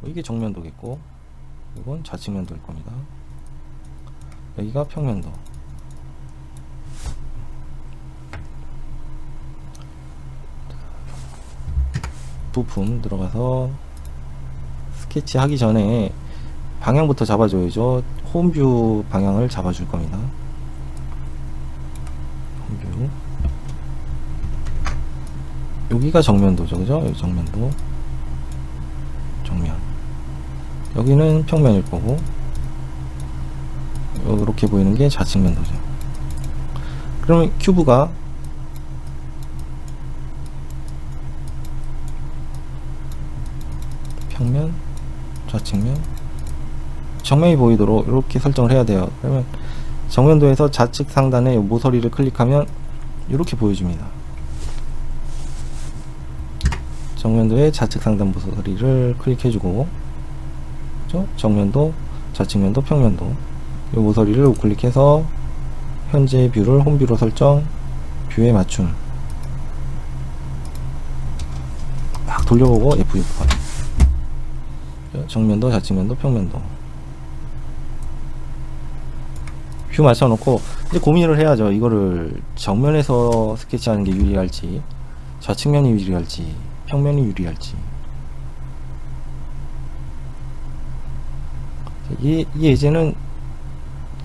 이게 정면도겠고, 이건 좌측면도일 겁니다. 여기가 평면도. 부품 들어가서 스케치 하기 전에 방향부터 잡아줘야죠. 홈뷰 방향을 잡아줄 겁니다. 홈뷰. 여기가 정면도죠, 그죠? 여기 정면도. 정면. 여기는 평면일 거고, 이렇게 보이는 게 좌측면도죠. 그러면 큐브가 평면, 좌측면, 정면이 보이도록 이렇게 설정을 해야 돼요. 그러면 정면도에서 좌측 상단에 모서리를 클릭하면 이렇게 보여줍니다. 정면도의 좌측 상단 모서리를 클릭해주고, 그렇죠? 정면도, 좌측면도, 평면도. 이 모서리를 우클릭해서 현재 뷰를 홈뷰로 설정, 뷰에 맞춤. 막 돌려보고 F6번. 정면도, 좌측면도, 평면도. 뷰 맞춰놓고 이제 고민을 해야죠. 이거를 정면에서 스케치하는 게 유리할지, 좌측면이 유리할지, 평면이 유리할지. 이 예제는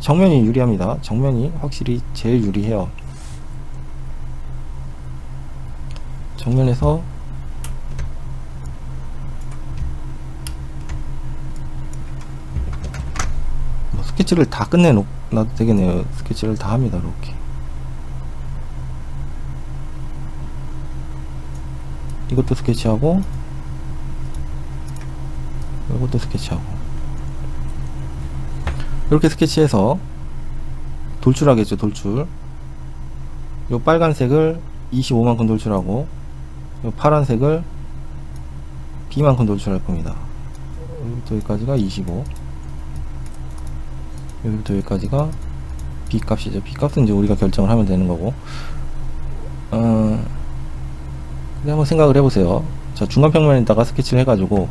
정면이 유리합니다. 정면이 확실히 제일 유리해요. 정면에서 스케치를 다 끝내놔도 되겠네요. 스케치를 다 합니다. 이렇게 이것도 스케치하고, 이것도 스케치하고, 이렇게 스케치해서 돌출하겠죠. 돌출. 요 빨간색을 25만큼 돌출하고, 요 파란색을 B만큼 돌출할 겁니다. 여기부터 여기까지가 25, 여기부터 여기까지가 B 값이죠. B 값은 이제 우리가 결정을 하면 되는 거고, 한번 생각을 해보세요. 자, 중간 평면에다가 스케치를 해가지고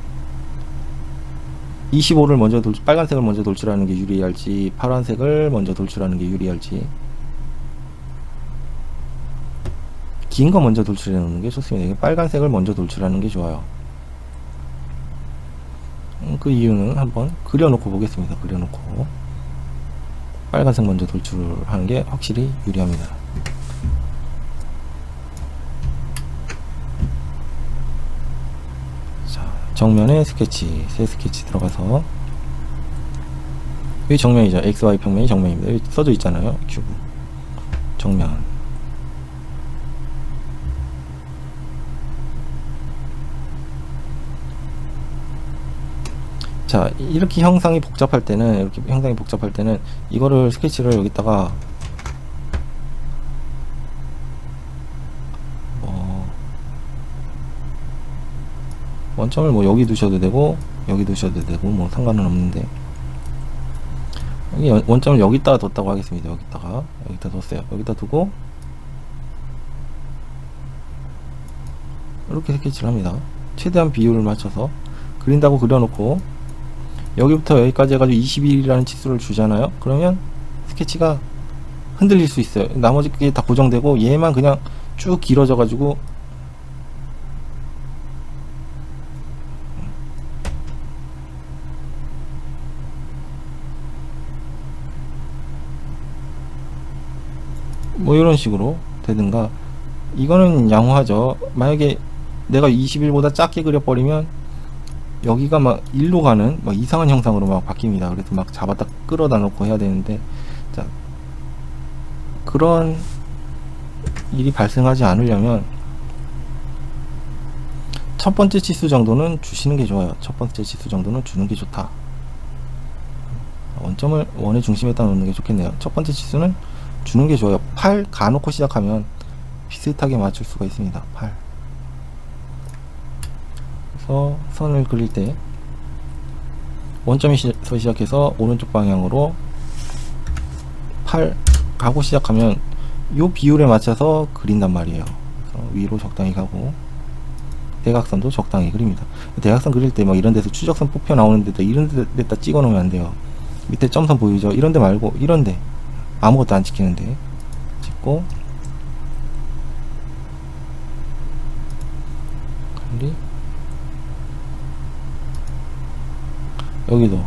25를 먼저 빨간색을 먼저 돌출하는 게 유리할지, 파란색을 먼저 돌출하는 게 유리할지. 긴 거 먼저 돌출해 놓는 게 좋습니다. 빨간색을 먼저 돌출하는 게 좋아요. 그 이유는 한번 그려놓고 보겠습니다. 그려놓고 빨간색 먼저 돌출하는 게 확실히 유리합니다. 자, 정면에 스케치, 새 스케치 들어가서, 여기 정면이죠. XY 평면이 정면입니다. 여기 써져 있잖아요. 큐브 정면. 자, 이렇게 형상이 복잡할 때는, 이거를 스케치를 여기다가 원점을 뭐 여기 두셔도 되고 여기 두셔도 되고 뭐 상관은 없는데, 여기 원점을 여기다가 뒀다고 하겠습니다. 여기다 뒀어요. 여기다 두고 이렇게 스케치를 합니다. 최대한 비율을 맞춰서 그린다고 그려놓고, 여기부터 여기까지 해가지고 21이라는 치수를 주잖아요. 그러면 스케치가 흔들릴 수 있어요. 나머지 게 다 고정되고 얘만 그냥 쭉 길어져 가지고 뭐 이런 식으로 되든가. 이거는 양호하죠. 만약에 내가 21보다 작게 그려버리면 여기가 막 일로 가는 막 이상한 형상으로 막 바뀝니다. 그래서 막 잡았다 끌어다 놓고 해야 되는데, 자, 그런 일이 발생하지 않으려면 첫 번째 치수 정도는 주시는 게 좋아요. 첫 번째 치수 정도는 주는 게 좋다. 원점을 원의 중심에다 놓는 게 좋겠네요. 첫 번째 치수는 주는 게 좋아요. 8 가놓고 시작하면 비슷하게 맞출 수가 있습니다. 8. 그래서 선을 그릴 때 원점에서 시작해서 오른쪽 방향으로 8 가고 시작하면 요 비율에 맞춰서 그린단 말이에요. 그래서 위로 적당히 가고 대각선도 적당히 그립니다. 대각선 그릴 때 막 이런 데서 추적선 뽑혀 나오는 데다 이런 데다 찍어 놓으면 안 돼요. 밑에 점선 보이죠? 이런 데 말고 이런 데 아무것도 안 찍히는데 찍고 클릭. 여기도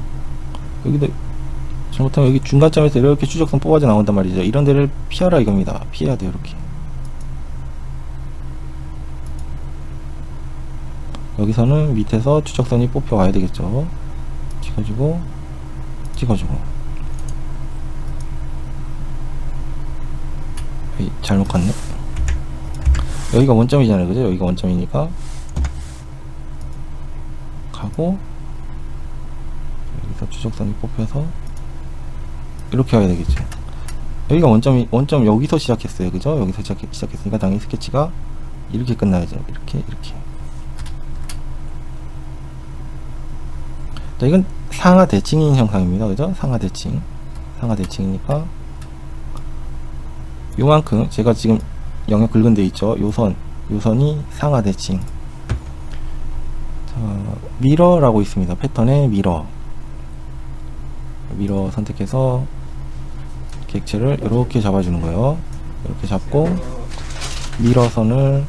잘못하면 여기 중간점에서 이렇게 추적선 뽑아져 나온단 말이죠. 이런 데를 피하라 이겁니다. 피해야 돼요. 이렇게 여기서는 밑에서 추적선이 뽑혀 와야 되겠죠. 찍어주고 에이, 잘못 갔네. 여기가 원점이잖아요, 그죠? 여기가 원점이니까 가고 여기서 추적선이 뽑혀서 이렇게 와야 되겠죠. 여기가 원점 여기서 시작했어요, 그죠? 여기서 시작했으니까 당연히 스케치가 이렇게 끝나야죠. 이렇게. 자, 이건 상하 대칭인 형상입니다, 그죠? 상하 대칭이니까 요만큼 제가 지금 영역 긁은 데 있죠. 요선이 상하 대칭. 자, 미러라고 있습니다. 패턴에 미러 선택해서 객체를 이렇게 잡아주는 거예요. 이렇게 잡고 미러선을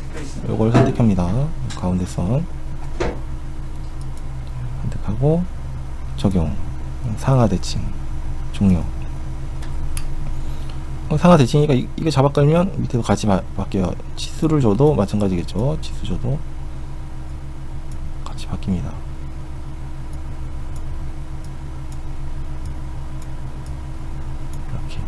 요걸 선택합니다. 가운데 선 선택하고 적용. 상하 대칭 종료. 상하 대칭이니까 이거 잡아 깔면 밑에도 같이 바뀌어요. 치수를 줘도 마찬가지겠죠. 치수 줘도 같이 바뀝니다. 이렇게.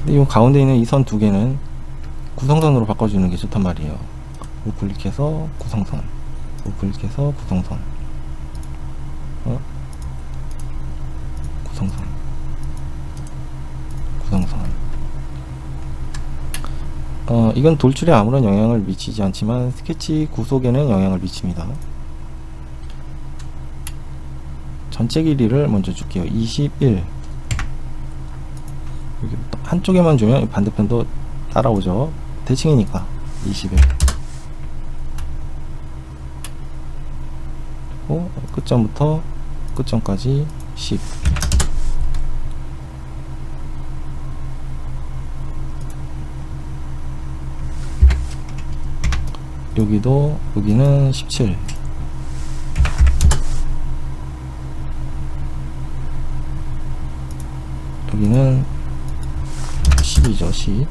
근데 이 가운데 있는 이 선 두 개는 구성선으로 바꿔주는 게 좋단 말이에요. 우클릭해서 구성선, 우클릭해서 구성선, 구성선. 이건 돌출에 아무런 영향을 미치지 않지만 스케치 구속에는 영향을 미칩니다. 전체 길이를 먼저 줄게요. 21. 여기 한쪽에만 주면 반대편도 따라오죠. 대칭이니까 21. 그리고 끝점부터 끝점까지 10. 여기는 17. 여기는 10이죠. 10.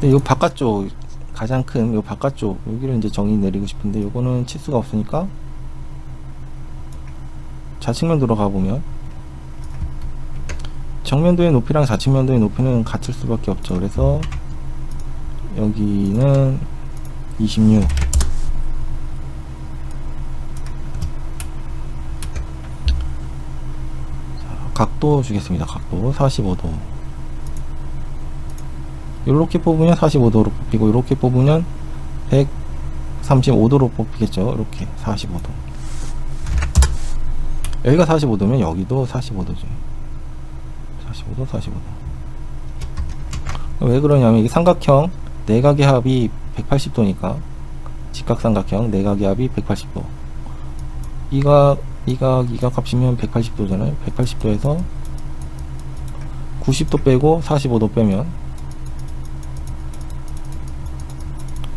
근데 이 바깥쪽 가장 큰 이 바깥쪽 여기를 이제 정의 내리고 싶은데 요거는 치수가 없으니까 좌측면 들어가 보면 정면도의 높이랑 좌측면도의 높이는 같을 수밖에 없죠. 그래서 여기는 26. 자, 각도 주겠습니다. 각도 45도. 이렇게 뽑으면 45도로 뽑히고 이렇게 뽑으면 135도로 뽑히겠죠. 이렇게 45도. 여기가 45도면 여기도 45도죠. 45도. 왜 그러냐면 이게 삼각형 내각의 합이 180도니까 직각삼각형 내각의 합이 180도. 이각 합치면 180도잖아요. 180도에서 90도 빼고 45도 빼면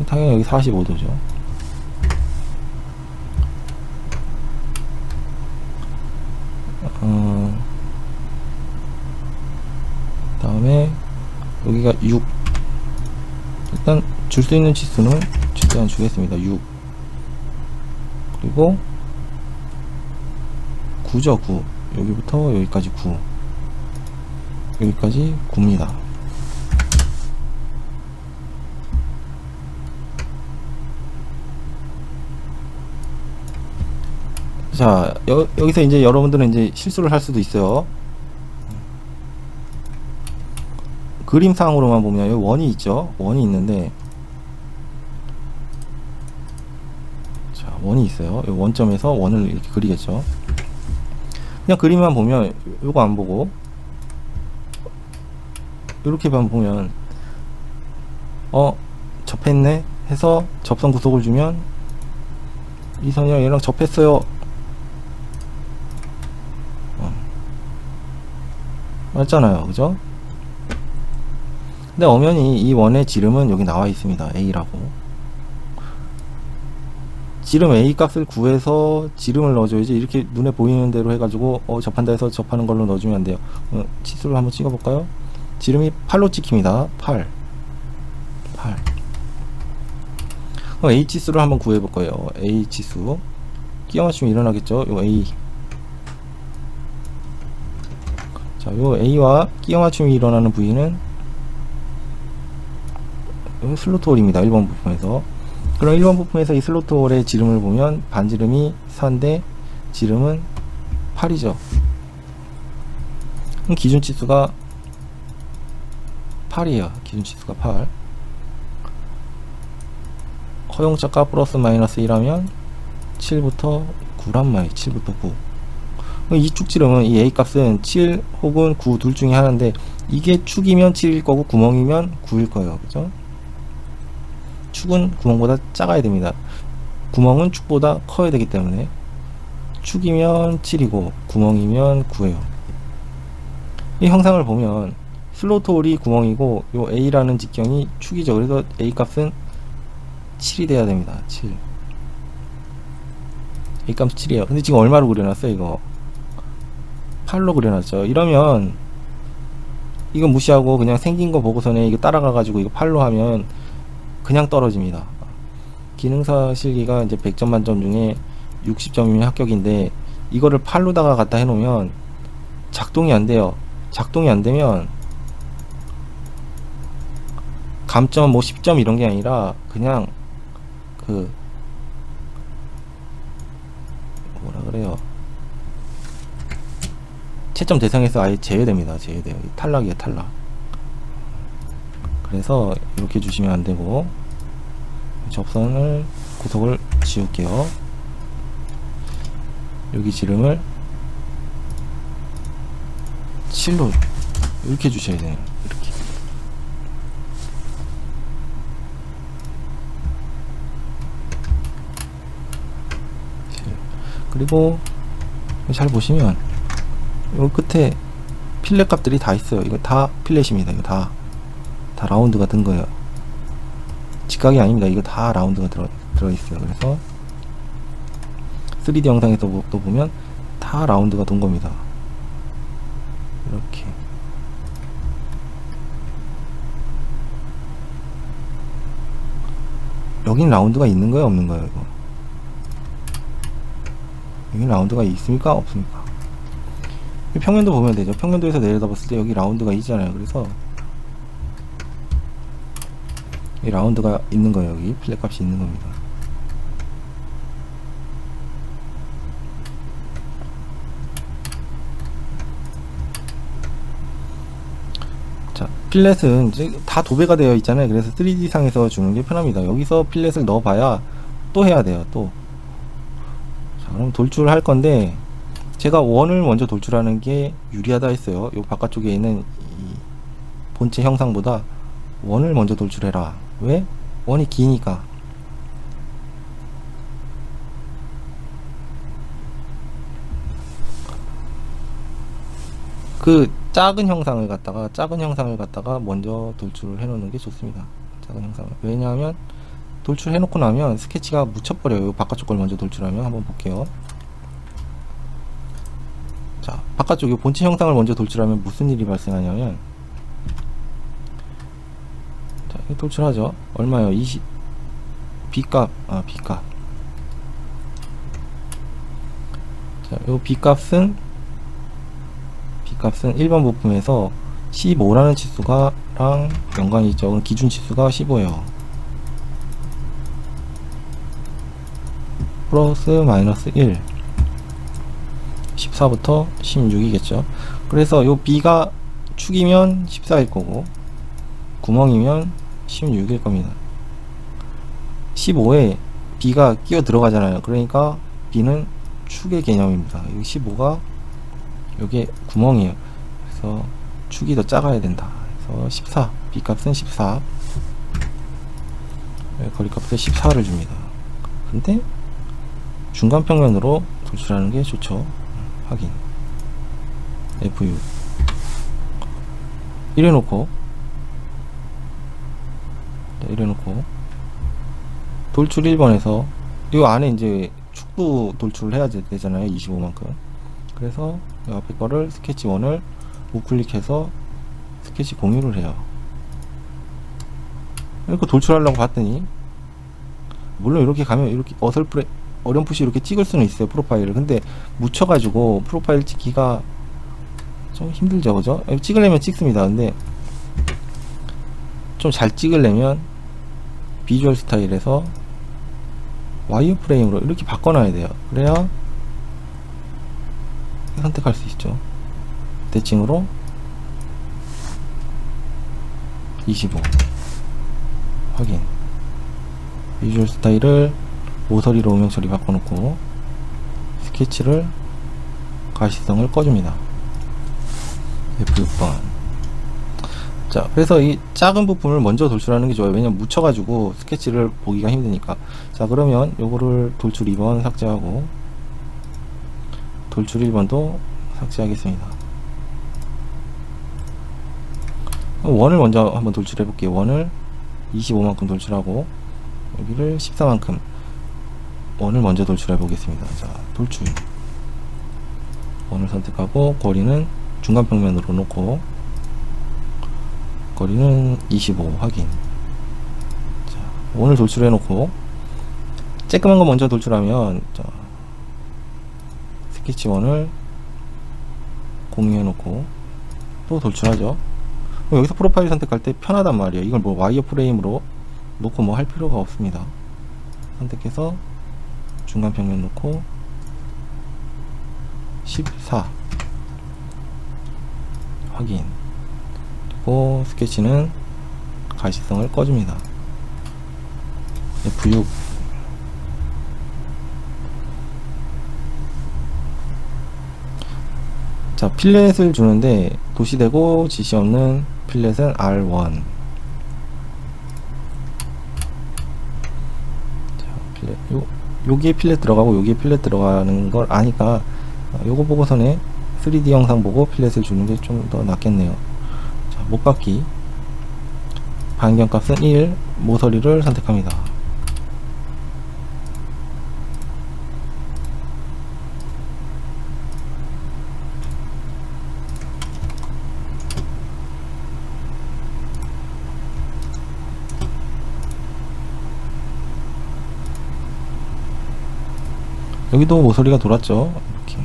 당연히 여기 45도죠. 다음에 여기가 6. 일단 줄 수 있는 치수는 최대한 주겠습니다. 6. 그리고 9죠. 9. 여기부터 여기까지 9. 여기까지 9입니다. 자, 여기서 이제 여러분들은 이제 실수를 할 수도 있어요. 그림상으로만 보면 여기 원이 있죠. 원이 있는데, 자, 원이 있어요. 이 원점에서 원을 이렇게 그리겠죠. 그냥 그림만 보면 요거 안 보고 이렇게만 보면 접했네 해서 접선 구속을 주면 이 선이랑 얘랑 접했어요. 맞잖아요, 그죠? 근데 엄연히 이 원의 지름은 여기 나와 있습니다. A라고. 지름 A 값을 구해서 지름을 넣어줘야지, 이렇게 눈에 보이는 대로 해가지고 접한다 해서 접하는 걸로 넣어주면 안 돼요. 치수를 한번 찍어볼까요? 지름이 8로 찍힙니다. 8. 그럼 A 치수를 한번 구해볼 거예요. A 치수 끼워 맞추면 일어나겠죠. 요 A. 자, 요 A와 끼워 맞춤이 일어나는 부위는 요 슬로트 홀입니다. 1번 부품에서. 그럼 1번 부품에서 이 슬로트 홀의 지름을 보면 반지름이 4인데 지름은 8이죠. 그럼 기준 치수가 8이에요. 기준 치수가 8. 허용차가 플러스 마이너스 1하면 7부터 9란 말이에요. 7부터 9. 이 축 지름은 이 A 값은 7 혹은 9 둘 중에 하나인데, 이게 축이면 7일 거고 구멍이면 9일 거예요. 그죠? 축은 구멍보다 작아야 됩니다. 구멍은 축보다 커야 되기 때문에 축이면 7이고 구멍이면 9예요. 이 형상을 보면 슬로트 홀이 구멍이고 요 A라는 직경이 축이죠. 그래서 A 값은 7이 돼야 됩니다. 7. A 값 7이에요. 근데 지금 얼마로 그려놨어요? 이거 8로 그려놨죠. 이러면 이거 무시하고 그냥 생긴 거 보고서는 이거 따라가가지고 이거 8로 하면 그냥 떨어집니다. 기능사 실기가 이제 100점 만점 중에 60점이면 합격인데, 이거를 8로다가 갖다 해놓으면 작동이 안 돼요. 작동이 안 되면 감점 뭐 10점 이런 게 아니라 그냥 그 뭐라 그래요, 채점 대상에서 아예 제외됩니다. 제외돼요. 탈락이에요, 탈락. 그래서 이렇게 주시면 안 되고, 접선을 구속을 지울게요. 여기 지름을 7로 이렇게 주셔야 돼요. 이렇게. 그리고 잘 보시면 요 끝에 필렛 값들이 다 있어요. 이거 다 필렛입니다. 이거 다 라운드가 든 거예요. 직각이 아닙니다. 이거 다 라운드가 들어있어요. 그래서 3D 영상에서 또 보면 다 라운드가 돈 겁니다. 이렇게. 여긴 라운드가 있는 거예요, 없는 거예요, 이거? 여긴 라운드가 있습니까, 없습니까? 평면도 보면 되죠. 평면도에서 내려다봤을 때 여기 라운드가 있잖아요. 그래서 이 라운드가 있는 거예요. 여기 필렛 값이 있는 겁니다. 자, 필렛은 이제 다 도배가 되어 있잖아요. 그래서 3D 상에서 주는 게 편합니다. 여기서 필렛을 넣어봐야 또 해야 돼요. 또. 자, 그럼 돌출을 할 건데, 제가 원을 먼저 돌출하는 게 유리하다 했어요. 요 바깥쪽에 있는 이 본체 형상보다 원을 먼저 돌출해라. 왜? 원이 기니까. 그 작은 형상을 갖다가 먼저 돌출을 해 놓는 게 좋습니다. 작은 형상을. 왜냐하면 돌출해 놓고 나면 스케치가 묻혀버려요. 바깥쪽 걸 먼저 돌출하면. 한번 볼게요. 자, 바깥쪽 이 본체 형상을 먼저 돌출하면 무슨 일이 발생하냐면, 자, 돌출하죠. 얼마요? 20 B값. B값. 자, 요 B값은 1번 부품에서 15라는 치수가랑 연관이 있죠. 기준 치수가 15예요. 플러스 마이너스 1. 14부터 16이겠죠. 그래서 요 B가 축이면 14일 거고 구멍이면 16일 겁니다. 15에 B가 끼어 들어가잖아요. 그러니까 B는 축의 개념입니다. 여기 15가 요게 구멍이에요. 그래서 축이 더 작아야 된다. 그래서 14, B값은 14, 거리값을 14를 줍니다. 근데 중간 평면으로 돌출하는 게 좋죠. 확인. F6 이래놓고 돌출 1번에서 이 안에 이제 축도 돌출을 해야 되잖아요. 25만큼. 그래서 이 앞에 거를 스케치 1을 우클릭해서 스케치 공유를 해요. 이렇게 돌출하려고 봤더니, 물론 이렇게 가면 이렇게 어렴풋이 이렇게 찍을 수는 있어요, 프로파일을. 근데 묻혀가지고 프로파일 찍기가 좀 힘들죠, 그죠? 찍으려면 찍습니다. 근데 좀 잘 찍으려면 비주얼 스타일에서 와이어프레임으로 이렇게 바꿔놔야 돼요. 그래야 선택할 수 있죠. 대칭으로 25 확인. 비주얼 스타일을 모서리로 음영 처리 바꿔놓고 스케치를 가시성을 꺼줍니다. F6번. 자, 그래서 이 작은 부품을 먼저 돌출하는 게 좋아요. 왜냐면 묻혀가지고 스케치를 보기가 힘드니까. 자, 그러면 요거를 돌출 2번 삭제하고 돌출 1번도 삭제하겠습니다. 원을 먼저 한번 돌출해 볼게요. 원을 25만큼 돌출하고 여기를 14만큼 원을 먼저 돌출해 보겠습니다. 자, 돌출 원을 선택하고 거리는 중간 평면으로 놓고 거리는 25 확인. 자, 원을 돌출해 놓고 쬐끄만 거 먼저 돌출하면, 자, 스케치 원을 공유해 놓고 또 돌출하죠. 여기서 프로파일 선택할 때 편하단 말이에요. 이걸 뭐 와이어 프레임으로 놓고 뭐 할 필요가 없습니다. 선택해서 중간 평면 놓고 14 확인. 그리고 스케치는 가시성을 꺼줍니다. F6 자, 필렛을 주는데 도시되고 지시 없는 필렛은 R1. 자, 필렛, 여기에 필렛 들어가고 여기에 필렛 들어가는 걸 아니까 요거 보고서는 3D 영상 보고 필렛을 주는 게 좀 더 낫겠네요. 자, 못받기 반경값은 1, 모서리를 선택합니다. 여기도 모서리가 돌았죠. 이렇게.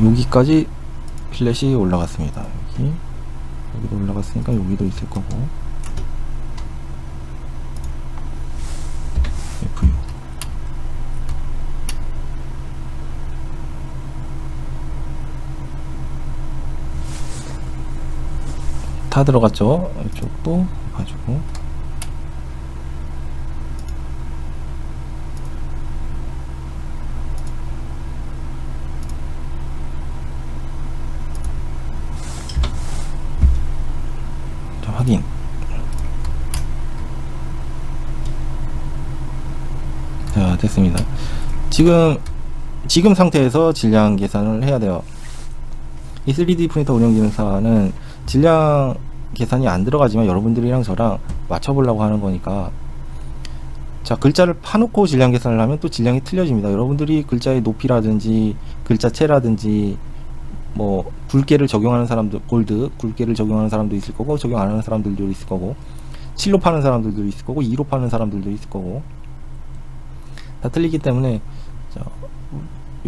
여기까지 필렛이 올라갔습니다. 여기도 올라갔으니까 여기도 있을 거고. F6 다 들어갔죠. 이쪽도 봐주고. 확인. 자, 됐습니다. 지금 상태에서 질량 계산을 해야 돼요. 이 3D 프린터 운영 기능사는 질량 계산이 안 들어가지만 여러분들이랑 저랑 맞춰보려고 하는 거니까, 자, 글자를 파놓고 질량 계산을 하면 또 질량이 틀려집니다. 여러분들이 글자의 높이라든지 글자체라든지 뭐 굵게를 적용하는 사람들, 골드 굵게를 적용하는 사람도 있을 거고 적용 안 하는 사람들도 있을 거고 7로 파는 사람들도 있을 거고 2로 파는 사람들도 있을 거고 다 틀리기 때문에, 자,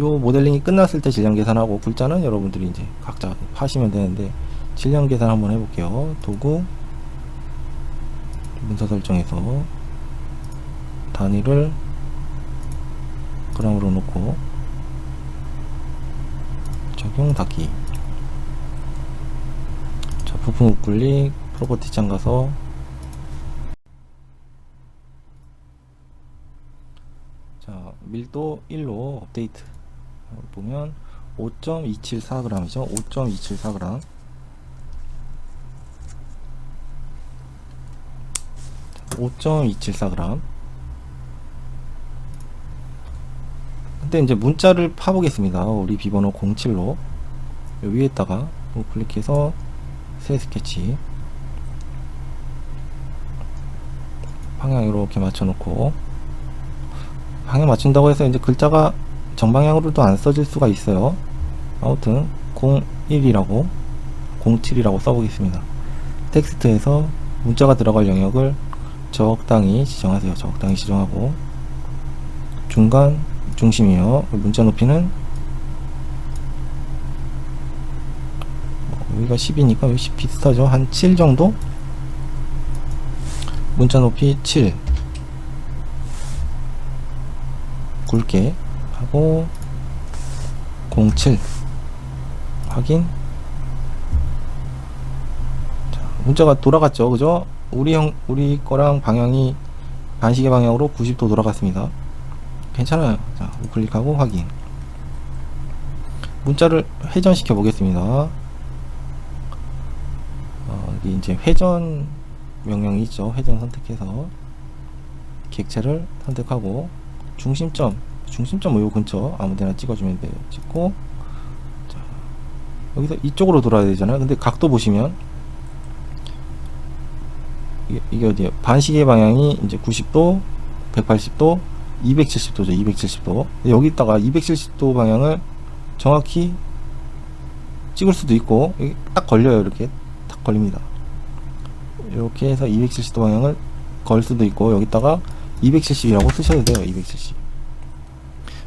요 모델링이 끝났을 때 질량 계산하고 글자는 여러분들이 이제 각자 파시면 되는데, 질량 계산 한번 해볼게요. 도구 문서 설정에서 단위를 그람으로 놓고 적용 닫기. 자, 부품 우클릭 프로퍼티 창 가서 자, 밀도 1로 업데이트 보면 5.274g이죠. 5.274g. 5.274g. 근데 이제 문자를 파보겠습니다. 우리 비번호 07로 위에다가 클릭해서 새 스케치 방향 이렇게 맞춰놓고, 방향 맞춘다고 해서 이제 글자가 정방향으로도 안 써질 수가 있어요. 아무튼 01이라고 07이라고 써보겠습니다. 텍스트에서 문자가 들어갈 영역을 적당히 지정하세요. 적당히 지정하고, 중간 중심이요. 문자 높이는 여기가 10이니까 여기 10 비슷하죠. 한 7 정도? 문자 높이 7 굵게 하고 07 확인. 자, 문자가 돌아갔죠. 그죠? 우리 거랑 방향이 반시계 방향으로 90도 돌아갔습니다. 괜찮아요. 자, 우클릭하고 확인. 문자를 회전시켜 보겠습니다. 여기 이제 회전 명령이 있죠. 회전 선택해서 객체를 선택하고 중심점 요 근처 아무데나 찍어주면 돼요. 찍고, 자, 여기서 이쪽으로 돌아야 되잖아요. 근데 각도 보시면 이게 어디에요? 반시계 방향이 이제 90도, 180도, 270도죠. 270도. 여기다가 270도 방향을 정확히 찍을 수도 있고, 여기 딱 걸려요. 이렇게 딱 걸립니다. 이렇게 해서 270도 방향을 걸 수도 있고, 여기다가 270이라고 쓰셔도 돼요. 270.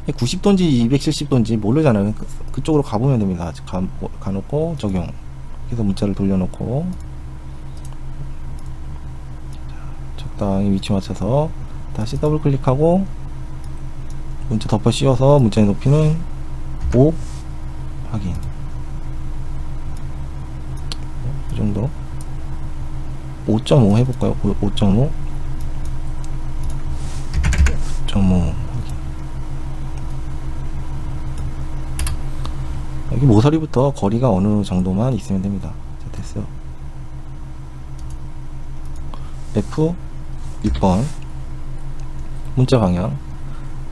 90도인지 270도인지 모르잖아요. 그쪽으로 가보면 됩니다. 가놓고 적용. 그래서 문자를 돌려놓고, 적당히 위치 맞춰서 다시 더블 클릭하고 문자 덮어 씌워서 문자의 높이는 5 확인. 이 정도. 5.5 해볼까요? 5.5 5.5 여기 모서리부터 거리가 어느 정도만 있으면 됩니다. 자, 됐어요. F 6번 문자 방향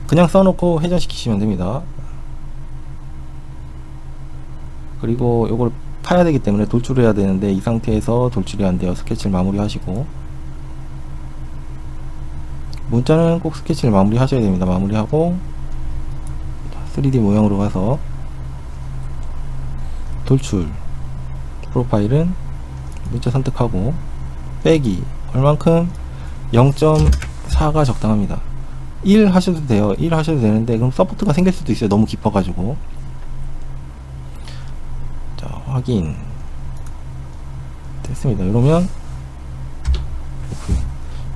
그냥 써놓고 회전시키시면 됩니다. 그리고 요걸 파야 되기 때문에 돌출해야 되는데 이 상태에서 돌출이 안 돼요. 스케치를 마무리 하시고, 문자는 꼭 스케치를 마무리 하셔야 됩니다. 마무리하고 3D 모형으로 가서 돌출 프로파일은 문자 선택하고 빼기 얼만큼 0.4가 적당합니다. 1 하셔도 돼요. 1 하셔도 되는데 그럼 서포트가 생길 수도 있어요. 너무 깊어가지고. 자, 확인 됐습니다. 이러면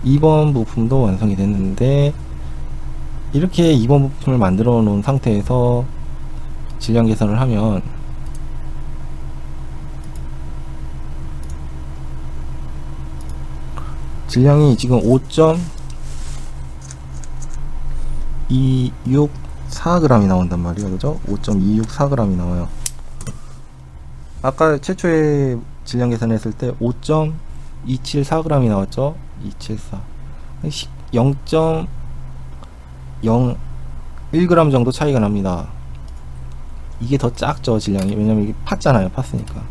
2번 부품도 완성이 됐는데, 이렇게 2번 부품을 만들어 놓은 상태에서 질량 계산을 하면 질량이 지금 5.264g이 나온단 말이에요. 그죠? 5.264g이 나와요. 아까 최초에 질량 계산했을 때 5.274g이 나왔죠? 274 0.01g 정도 차이가 납니다. 이게 더 작죠, 질량이. 왜냐면 이게 팠잖아요. 팠으니까.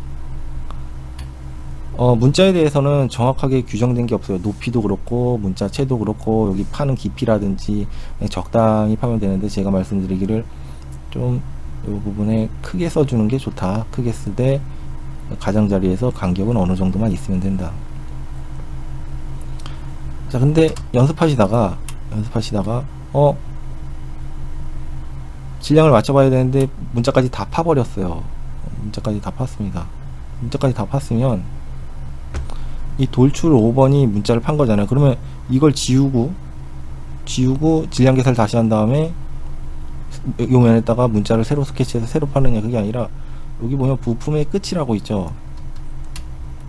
문자에 대해서는 정확하게 규정된 게 없어요. 높이도 그렇고 문자체도 그렇고 여기 파는 깊이라든지 적당히 파면 되는데, 제가 말씀드리기를 좀 이 부분에 크게 써주는 게 좋다. 크게 쓰되 가장자리에서 간격은 어느 정도만 있으면 된다. 자, 근데 연습하시다가 질량을 맞춰봐야 되는데 문자까지 다 파버렸어요. 문자까지 다 팠습니다. 문자까지 다 팠으면 이 돌출 5번이 문자를 판 거잖아요. 그러면 이걸 지우고 질량 계산을 다시 한 다음에 요 면에다가 문자를 새로 스케치해서 새로 파느냐, 그게 아니라 여기 보면 부품의 끝이라고 있죠.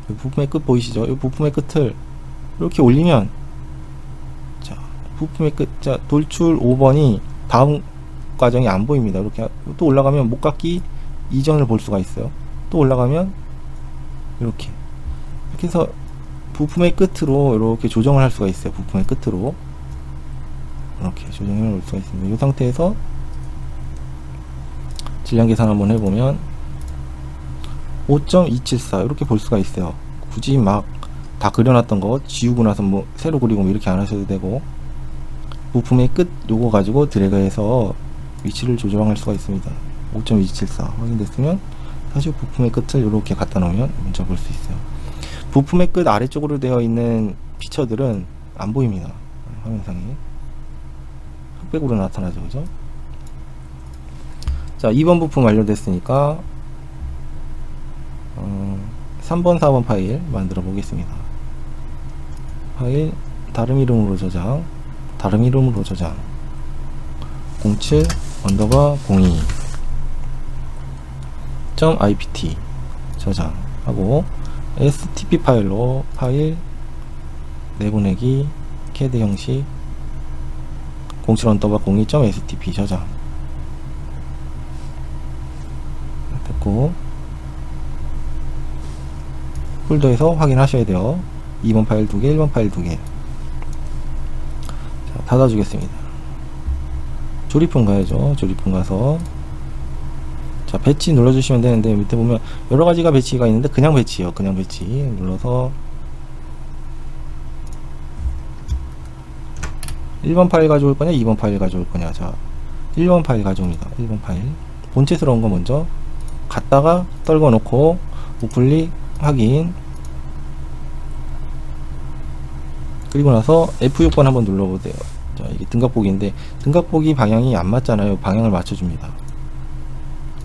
부품의 끝 보이시죠? 이 부품의 끝을 이렇게 올리면, 자, 부품의 끝, 자, 돌출 5번이 다음 과정이 안 보입니다. 이렇게 또 올라가면 목깎이 이전을 볼 수가 있어요. 또 올라가면 이렇게 해서 부품의 끝으로 이렇게 조정을 할 수가 있어요. 부품의 끝으로 이렇게 조정을 할 수가 있습니다. 이 상태에서 질량 계산 한번 해보면 5.274 이렇게 볼 수가 있어요. 굳이 막 다 그려놨던 거 지우고 나서 뭐 새로 그리고 뭐 이렇게 안 하셔도 되고, 부품의 끝 요거 가지고 드래그해서 위치를 조정할 수가 있습니다. 5.274 확인됐으면 사실 부품의 끝을 이렇게 갖다 놓으면 문자 볼 수 있어요. 부품의 끝 아래쪽으로 되어 있는 피처들은 안 보입니다. 화면상에 흑백으로 나타나죠, 그죠? 자, 2번 부품 완료됐으니까 3번 4번 파일 만들어 보겠습니다. 파일 다른 이름으로 저장, 07 언더바 02 .ipt 저장하고 stp 파일로 파일 내보내기 CAD 형식 07 언더바 02 .stp 저장 됐고, 폴더에서 확인하셔야 돼요. 2번 파일 2개, 1번 파일 2개. 자, 닫아주겠습니다. 조립품 가야죠. 조립품 가서, 자, 배치 눌러주시면 되는데, 밑에 보면 여러가지가 배치가 있는데 그냥 배치요. 그냥 배치 눌러서 1번 파일 가져올 거냐, 2번 파일 가져올 거냐. 자, 1번 파일 가져옵니다. 1번 파일 본체스러운 거 먼저 갖다가 떨궈 놓고 우클릭 확인, 그리고 나서 F6번 한번 눌러보세요. 자, 이게 등각보기인데 등각보기 방향이 안 맞잖아요. 방향을 맞춰줍니다.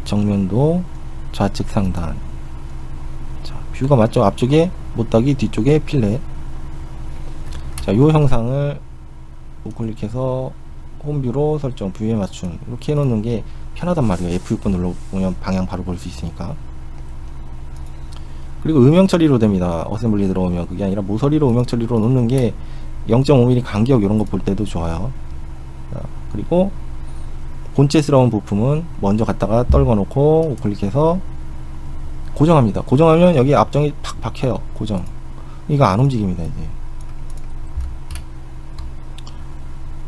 정면도 좌측 상단. 자, 뷰가 맞죠? 앞쪽에 못따기, 뒤쪽에 필렛. 자, 요 형상을 우클릭해서 홈뷰로 설정, 뷰에 맞춤 이렇게 해놓는 게 편하단 말이에요. F6번 눌러보면 방향 바로 볼 수 있으니까. 그리고 음영 처리로 됩니다. 어셈블리 들어오면. 그게 아니라 모서리로 음영 처리로 놓는 게 0.5mm 간격 이런 거 볼 때도 좋아요. 자, 그리고 본체스러운 부품은 먼저 갖다가 떨궈 놓고 우클릭해서 고정합니다. 고정하면 여기 앞정이 팍 박혀요. 고정. 이거 안 움직입니다. 이제.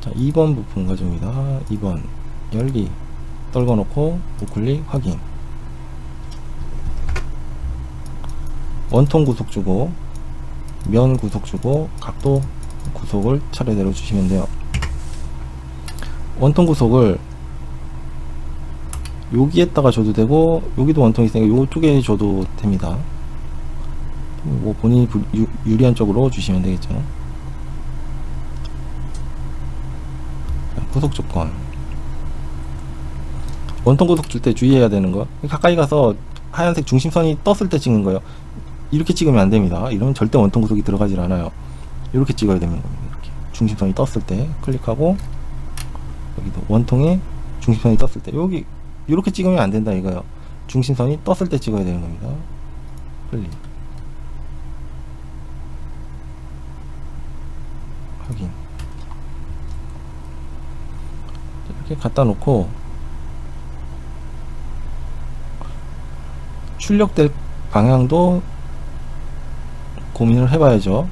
자, 2번 부품 가져옵니다. 2번 열기 떨궈 놓고 우클릭 확인. 원통 구속 주고 면 구속 주고 각도 구속을 차례대로 주시면 돼요. 원통 구속을 여기에다가 줘도 되고 여기도 원통이 있으니까 요쪽에 줘도 됩니다. 뭐 본인이 유리한 쪽으로 주시면 되겠죠. 자, 구속 조건, 원통 구속 줄 때 주의해야 되는 거, 가까이 가서 하얀색 중심선이 떴을 때 찍는 거예요. 이렇게 찍으면 안 됩니다. 이러면 절대 원통 구속이 들어가질 않아요. 이렇게 찍어야 되는 겁니다. 이렇게 중심선이 떴을 때 클릭하고, 여기도 원통에 중심선이 떴을 때, 여기 이렇게 찍으면 안 된다 이거요. 중심선이 떴을 때 찍어야 되는 겁니다. 클릭 확인. 이렇게 갖다 놓고 출력될 방향도 고민을 해봐야죠.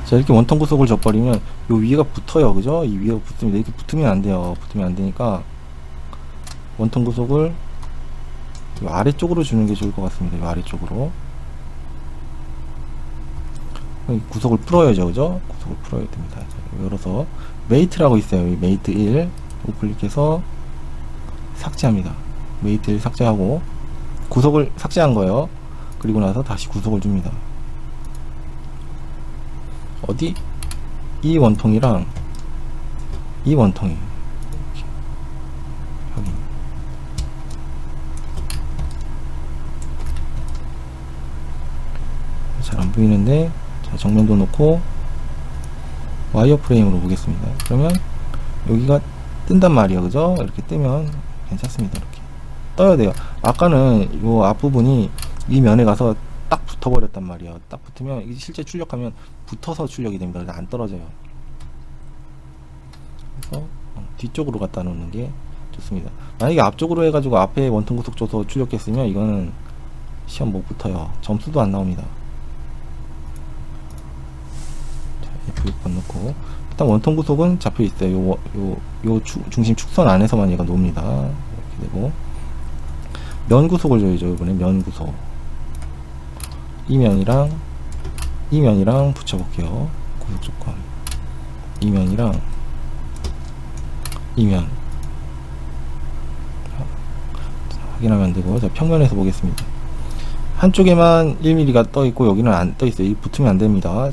자, 이렇게 원통 구속을 줘버리면 요 위에가 붙어요. 그죠? 이 위에가 붙으면, 이렇게 붙으면 안 돼요. 붙으면 안 되니까 원통 구속을 요 아래쪽으로 주는 게 좋을 것 같습니다. 요 아래쪽으로. 구속을 풀어야죠. 그죠? 구속을 풀어야 됩니다. 자, 열어서 메이트라고 있어요. 이 메이트 1 우클릭해서 삭제합니다. 메이트 1 삭제하고 구속을 삭제한 거예요. 그리고 나서 다시 구속을 줍니다. 어디? 이 원통이랑 이 원통이 이렇게 확인. 잘 안 보이는데, 자, 정면도 놓고 와이어 프레임으로 보겠습니다. 그러면 여기가 뜬단 말이에요. 그죠? 이렇게 뜨면 괜찮습니다. 이렇게 떠야 돼요. 아까는 요 앞부분이 이 면에 가서 딱 붙어버렸단 말이에요. 딱 붙으면 이게 실제 출력하면 붙어서 출력이 됩니다. 그래서 안 떨어져요. 그래서 뒤쪽으로 갖다 놓는 게 좋습니다. 만약에 앞쪽으로 해가지고 앞에 원통 구속 줘서 출력했으면 이거는 시험 못 붙어요. 점수도 안 나옵니다. 자, F6번 넣고 일단 원통 구속은 잡혀 있어요. 중심 축선 안에서만 얘가 놉니다. 이렇게 되고 면 구속을 줘야죠. 이번에 면 구속 이 면이랑 붙여볼게요. 구속 조건 이 면이랑 이면 확인하면 안되고, 자, 평면에서 보겠습니다. 한쪽에만 1mm가 떠있고 여기는 안 떠있어요. 이 붙으면 안됩니다.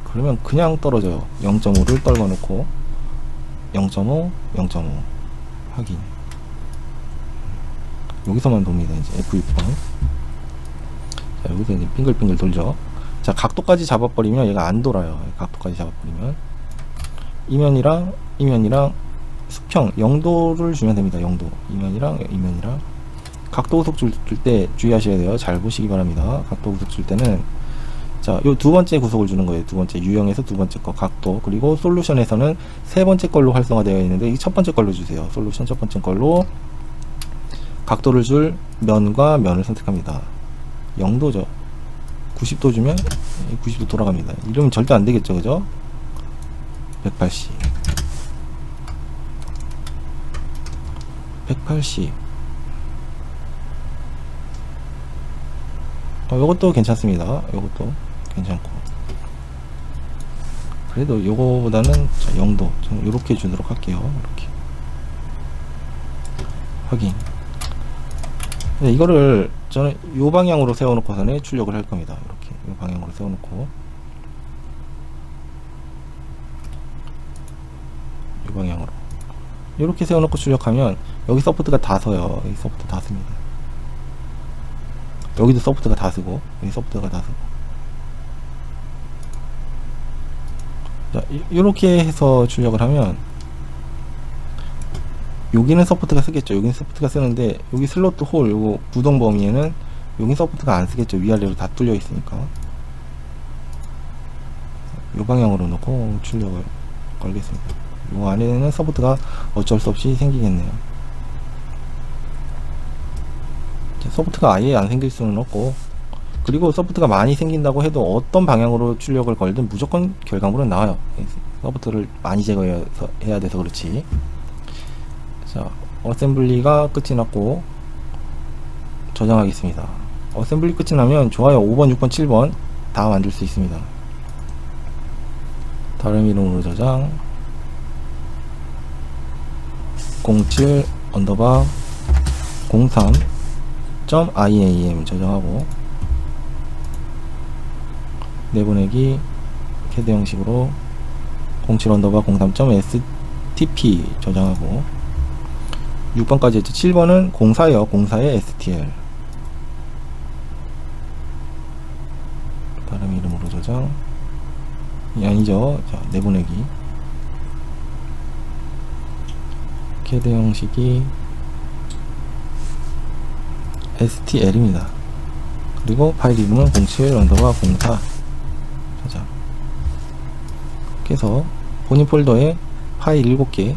그러면 그냥 떨어져요. 0.5를 떨궈 놓고 0.5 확인. 여기서만 돕니다. 이제 F6번. 자, 여기서 이제 빙글빙글 돌죠. 자, 각도까지 잡아버리면 얘가 안 돌아요. 각도까지 잡아버리면 이면이랑 수평 0도를 주면 됩니다. 0도 이면이랑 각도 구속 줄 때 주의하셔야 돼요. 잘 보시기 바랍니다. 각도 구속 줄 때는, 자, 요 두 번째 구속을 주는 거예요. 두 번째 유형에서 두 번째 거 각도, 그리고 솔루션에서는 세 번째 걸로 활성화되어 있는데 이 첫 번째 걸로 주세요. 솔루션 첫 번째 걸로 각도를 줄 면과 면을 선택합니다. 0도죠. 90도 주면 90도 돌아갑니다. 이러면 절대 안 되겠죠, 그죠? 180 요것도 괜찮습니다. 요것도 괜찮고, 그래도 요거보다는, 자, 0도 저는 요렇게 주도록 할게요. 이렇게 확인. 네, 이거를 저는 요 방향으로 세워놓고서는 출력을 할 겁니다. 이렇게 요 방향으로 세워놓고 요 방향으로 이렇게 세워놓고 출력하면 여기 서포트가 다 서요. 여기 서포트 다 씁니다. 여기도 서포트가 다 쓰고 여기 서포트가 다 쓰고. 자, 이렇게 해서 출력을 하면 여기는 서포트가 쓰겠죠. 여기는 서포트가 쓰는데 여기 슬로트 홀 요거 구동 범위에는 여기 서포트가 안 쓰겠죠. 위아래로 다 뚫려 있으니까. 요 방향으로 놓고 출력을 걸겠습니다. 요 안에는 서포트가 어쩔 수 없이 생기겠네요. 서포트가 아예 안 생길 수는 없고, 그리고 서포트가 많이 생긴다고 해도 어떤 방향으로 출력을 걸든 무조건 결과물은 나와요. 서포트를 많이 제거해야 돼서 그렇지. 자, 어셈블리가 끝이 났고 저장하겠습니다. 어셈블리 끝이 나면 좋아요 5번 6번 7번 다 만들 수 있습니다. 다른 이름으로 저장 07 언더바 03.iam 저장하고 내보내기 캐드 형식으로 07 언더바 03.stp 저장하고 6번까지 했죠. 7번은 04에요. 04의 stl 다른 이름으로 저장 아니죠. 자, 내보내기 캐드 형식이 STL입니다. 그리고 파일 이름은 07 언더바 04 저장. 이렇게 해서 본인 폴더에 파일 7개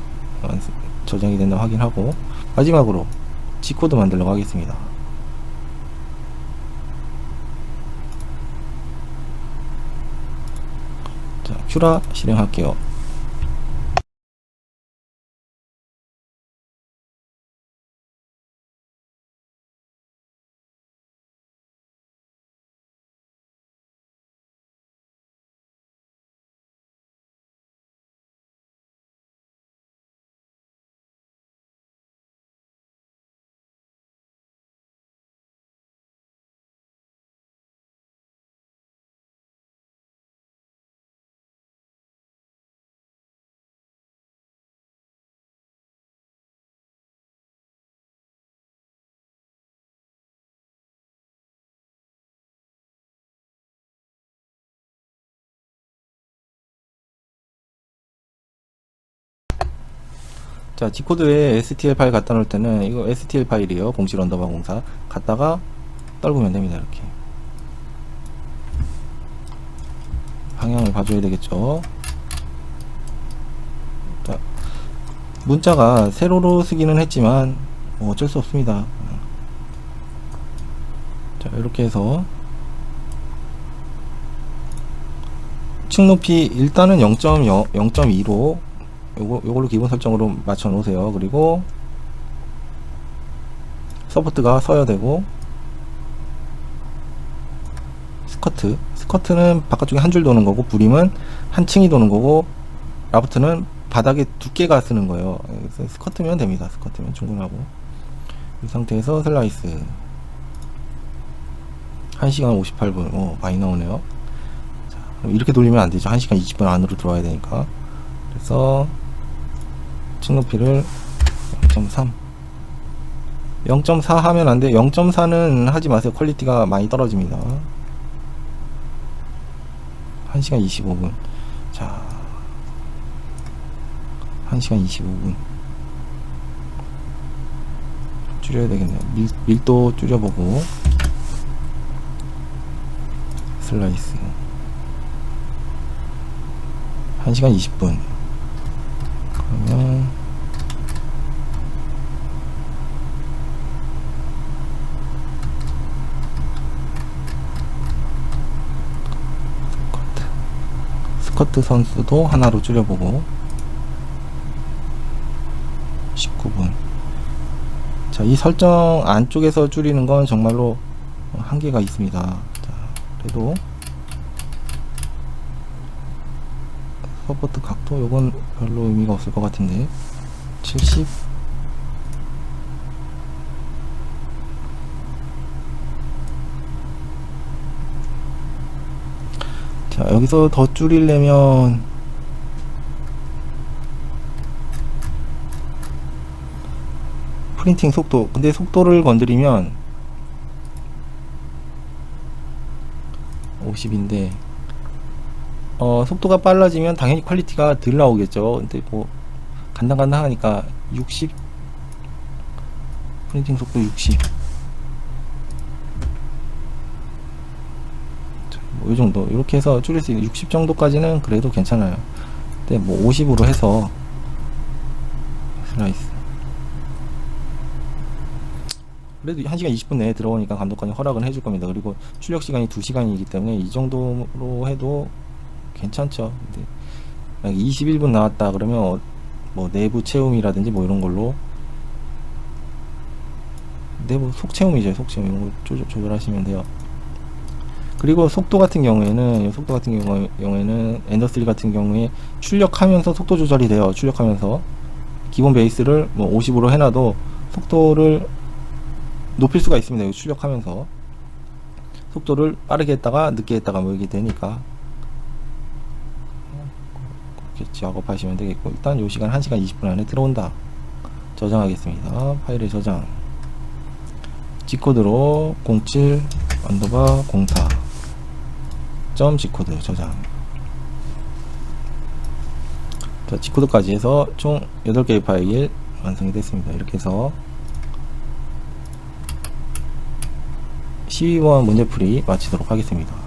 저장이 된다 확인하고, 마지막으로 G코드 만들려고 하겠습니다. 자, 큐라 실행할게요. 자, G코드에 STL 파일 갖다 놓을 때는 이거 STL 파일이에요. 07 언더바 04 갖다가 떨구면 됩니다. 이렇게 방향을 봐줘야 되겠죠. 자, 문자가 세로로 쓰기는 했지만 뭐 어쩔 수 없습니다. 자, 이렇게 해서 층 높이 일단은 0.2로 요걸로 기본 설정으로 맞춰 놓으세요. 그리고 서포트가 서야되고, 스커트는 바깥쪽에 한 줄 도는 거고, 브림은 한 층이 도는 거고, 라프트는 바닥에 두께가 쓰는 거예요. 그래서 스커트면 됩니다. 스커트면 충분하고. 이 상태에서 슬라이스 1시간 58분. 많이 나오네요. 자, 이렇게 돌리면 안 되죠. 1시간 20분 안으로 들어와야 되니까. 그래서 층 높이를 0.3 0.4 하면 안 돼. 0.4는 하지 마세요. 퀄리티가 많이 떨어집니다. 1시간 25분. 자, 1시간 25분 줄여야 되겠네요. 밀도 줄여보고, 슬라이스 1시간 20분. 그러면 스커트 선수도 하나로 줄여보고 19분. 자, 이 설정 안쪽에서 줄이는 건 정말로 한계가 있습니다. 자, 그래도 서포트 각도 요건 별로 의미가 없을 것 같은데 70. 자, 여기서 더 줄이려면 프린팅 속도, 근데 속도를 건드리면 50인데 속도가 빨라지면 당연히 퀄리티가 덜 나오겠죠. 근데 뭐 간당간당하니까 60, 프린팅 속도 60. 뭐 이 정도 이렇게 해서 줄일 수 있는 60 정도까지는 그래도 괜찮아요. 근데 뭐 50으로 해서 슬라이스 그래도 1시간 20분 내에 들어오니까 감독관이 허락은 해줄 겁니다. 그리고 출력 시간이 2시간이기 때문에 이 정도로 해도 괜찮죠. 근데 21분 나왔다 그러면 뭐 내부 채움이라든지 뭐 이런 걸로, 내부 속채움이죠. 속채움 이런 거 조절하시면 돼요. 그리고 속도 같은 경우에는 엔더3 같은 경우에 출력하면서 속도 조절이 돼요. 출력하면서 기본 베이스를 뭐 50으로 해놔도 속도를 높일 수가 있습니다. 출력하면서 속도를 빠르게 했다가 늦게 했다가 뭐 이게 되니까 그렇게 작업하시면 되겠고, 일단 요 시간 1시간 20분 안에 들어온다. 저장하겠습니다. 파일에 저장. G코드로 07 언더바 04 G코드 저장. 자, G코드까지 해서 총 8개의 파일 완성이 됐습니다. 이렇게 해서 12번 문제풀이 마치도록 하겠습니다.